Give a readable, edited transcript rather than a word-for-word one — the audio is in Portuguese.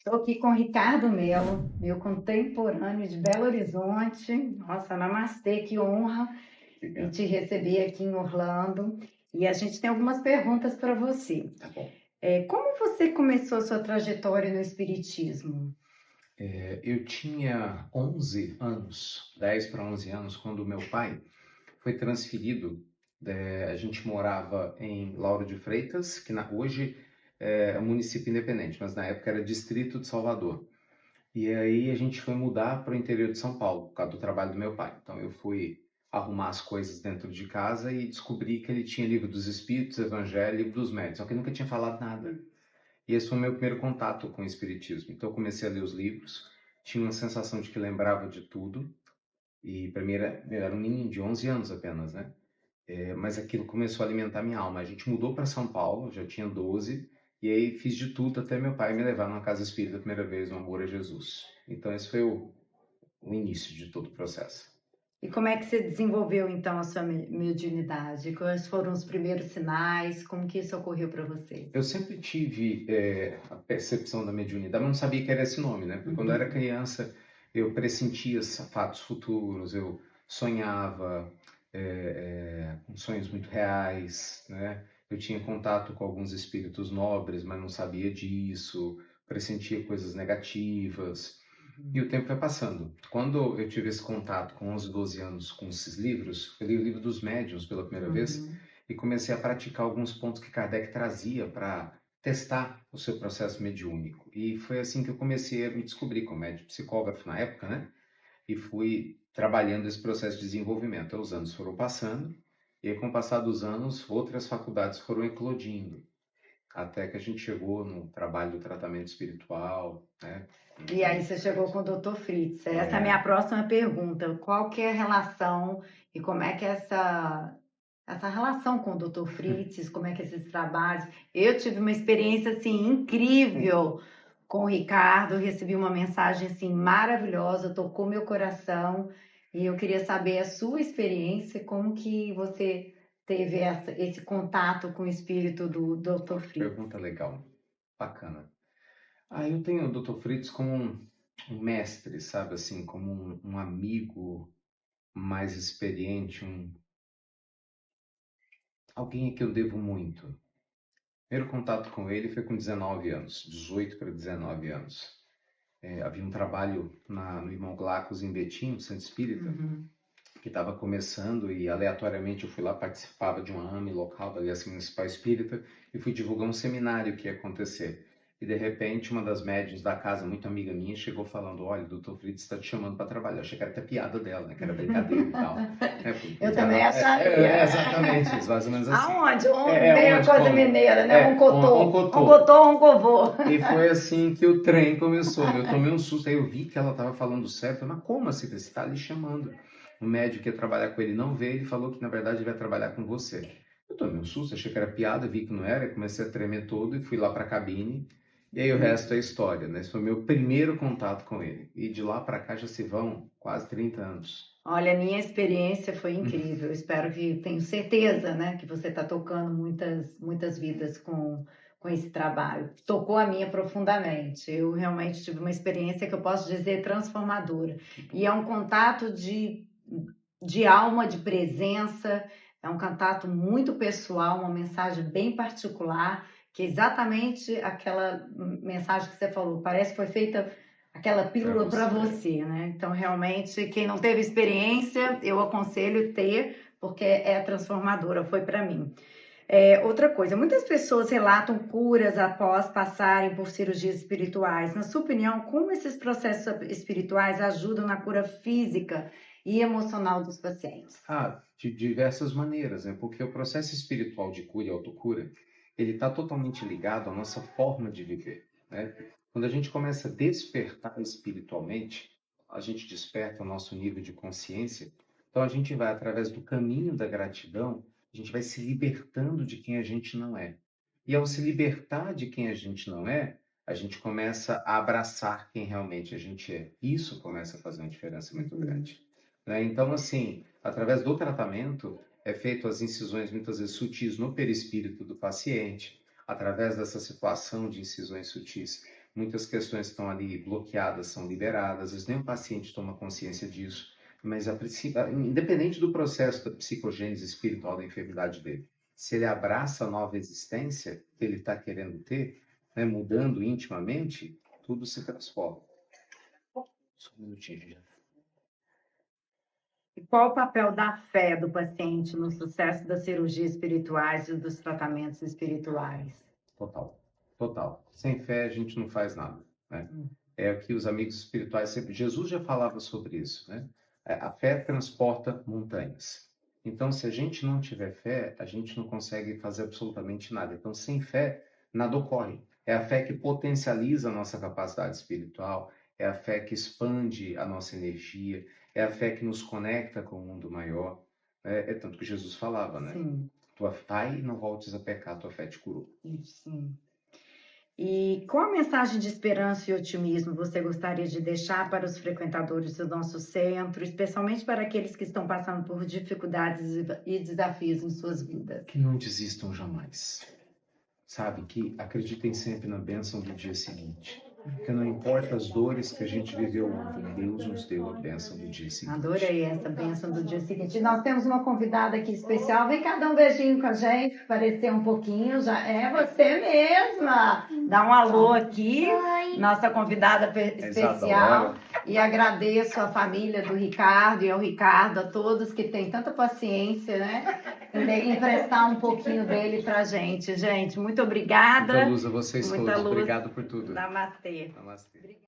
Estou aqui com o Ricardo Melo, meu contemporâneo de Belo Horizonte. Nossa, namastê, que honra em Obrigado. te receber aqui em Orlando. E a gente tem algumas perguntas para você. Tá bom. Como você começou a sua trajetória no Espiritismo? Eu tinha 11 anos, 10 para 11 anos, quando meu pai foi transferido. A gente morava em Lauro de Freitas, que hoje é um município independente, mas na época era distrito de Salvador. E aí a gente foi mudar para o interior de São Paulo, por causa do trabalho do meu pai. Então eu fui arrumar as coisas dentro de casa e descobri que ele tinha livro dos Espíritos, Evangelho, livro dos Médiuns, só que ele nunca tinha falado nada. E esse foi o meu primeiro contato com o espiritismo. Então eu comecei a ler os livros, tinha uma sensação de que lembrava de tudo, e para mim eu era um menino de 11 anos apenas, né? Mas aquilo começou a alimentar minha alma. A gente mudou para São Paulo, já tinha 12, e aí fiz de tudo até meu pai me levar numa casa espírita a primeira vez, no Amor a Jesus. Então esse foi o início de todo o processo. E como é que você desenvolveu, então, a sua mediunidade? Quais foram os primeiros sinais? Como que isso ocorreu para você? Eu sempre tive a percepção da mediunidade, mas não sabia que era esse nome, né? Porque quando eu era Uhum. criança, eu pressentia fatos futuros, eu sonhava com sonhos muito reais, né? Eu tinha contato com alguns espíritos nobres, mas não sabia disso, pressentia coisas negativas. E o tempo foi passando. Quando eu tive esse contato com 11, 12 anos com esses livros, eu li o livro dos médiuns pela primeira vez Uhum. e comecei a praticar alguns pontos que Kardec trazia para testar o seu processo mediúnico. E foi assim que eu comecei a me descobrir como médium psicógrafo na época, né? E fui trabalhando esse processo de desenvolvimento. Os anos foram passando e aí, com o passar dos anos, outras faculdades foram eclodindo, até que a gente chegou no trabalho do tratamento espiritual, né? E aí você chegou com o Dr. Fritz. Essa é a minha É, próxima pergunta. Qual que é a relação e como é que é essa relação com o Dr. Fritz, como é que é esses trabalhos? Eu tive uma experiência assim incrível com o Ricardo, recebi uma mensagem assim maravilhosa, tocou meu coração e eu queria saber a sua experiência, como que você teve esse contato com o espírito do Dr. Fritz. pergunta legal, bacana. Eu tenho o Dr. Fritz como um mestre, sabe, assim, como um amigo mais experiente, alguém a que eu devo muito. Primeiro contato com ele foi com 19 anos, 18 para 19 anos. Havia um trabalho no Irmão Glacos em Betim, no Centro Espírita, Uhum. que estava começando e aleatoriamente eu fui lá, participava de uma AME local da Aliança Municipal Espírita e fui divulgar um seminário que ia acontecer. E de repente uma das médiuns da casa, muito amiga minha, chegou falando: olha, o Dr. Fritz está te chamando para trabalhar. Eu achei que era até piada dela, né? Que era brincadeira e tal. Eu Porque também ela, acharia. exatamente, isso, mais ou menos assim. Aonde? Vem a Onde, coisa como? mineira, né? Um cotô. Um Cotô. cotô, um covô. E foi assim que o trem começou. Eu tomei um susto, aí eu vi que ela estava falando sério. Eu falei: mas como assim? Você está ali chamando. O médico que ia trabalhar com ele não veio, ele falou que na verdade ele vai trabalhar com você. Eu tomei um susto, achei que era piada, vi que não era, comecei a tremer todo e fui lá para a cabine. E aí o resto é história, né? Esse foi o meu primeiro contato com ele. E de lá para cá já se vão quase 30 anos. Olha, a minha experiência foi incrível. Espero que, tenho certeza, né, que você está tocando muitas vidas com esse trabalho. Tocou a minha profundamente. Eu realmente tive uma experiência que eu posso dizer transformadora. E é um contato de alma, de presença, é um contato muito pessoal, uma mensagem bem particular, que é exatamente aquela mensagem que você falou. Parece que foi feita aquela Para pílula para você. você, né? Então, realmente, quem não teve experiência, eu aconselho ter, porque é transformadora, foi para mim. Outra coisa, muitas pessoas relatam curas após passarem por cirurgias espirituais. Na sua opinião, como esses processos espirituais ajudam na cura física e emocional dos pacientes? De diversas maneiras, né? Porque o processo espiritual de cura e autocura, ele está totalmente ligado à nossa forma de viver, né? Quando a gente começa a despertar espiritualmente, a gente desperta o nosso nível de consciência, então a gente vai, através do caminho da gratidão, a gente vai se libertando de quem a gente não é. E ao se libertar de quem a gente não é, a gente começa a abraçar quem realmente a gente é. Isso começa a fazer uma diferença muito Uhum. grande, né? Então, assim, através do tratamento, é feito as incisões muitas vezes sutis no perispírito do paciente, através dessa situação de incisões sutis. muitas questões que estão ali bloqueadas são liberadas, às vezes nem o paciente toma consciência disso, mas a princípio, independente do processo da psicogênese espiritual da enfermidade dele, se ele abraça a nova existência que ele está querendo ter, né, mudando intimamente, tudo se transforma. Só um minutinho, já. E qual o papel da fé do paciente no sucesso das cirurgias espirituais e dos tratamentos espirituais? Total, total. Sem fé a gente não faz nada, né? Hum. É o que os amigos espirituais sempre... Jesus já falava sobre isso, né? A fé transporta montanhas. Então, se a gente não tiver fé, a gente não consegue fazer absolutamente nada. Então, sem fé, nada ocorre. É a fé que potencializa a nossa capacidade espiritual, é a fé que expande a nossa energia, é a fé que nos conecta com o mundo maior. É tanto que Jesus falava, né? Sim, Tua vai e não voltes a pecar, tua fé te curou. sim. E qual a mensagem de esperança e otimismo você gostaria de deixar para os frequentadores do nosso centro, especialmente para aqueles que estão passando por dificuldades e desafios em suas vidas? Que não desistam jamais. Sabe, que acreditem sempre na bênção do dia seguinte. Que não importa as dores que a gente viveu ontem, Deus nos deu a bênção do dia seguinte. Adorei essa bênção do dia seguinte. Nós temos uma convidada aqui especial. Vem cá dar um beijinho com a gente, parecer um pouquinho. Já é você mesma. Dá um alô aqui. Oi. Nossa convidada especial. Isadora. E agradeço a família do Ricardo e ao Ricardo, a todos que têm tanta paciência, né? Em emprestar um pouquinho dele pra gente. Gente, muito obrigada. Muita luz a vocês Muita todos. luz. Obrigado por tudo. Namastê. Namastê.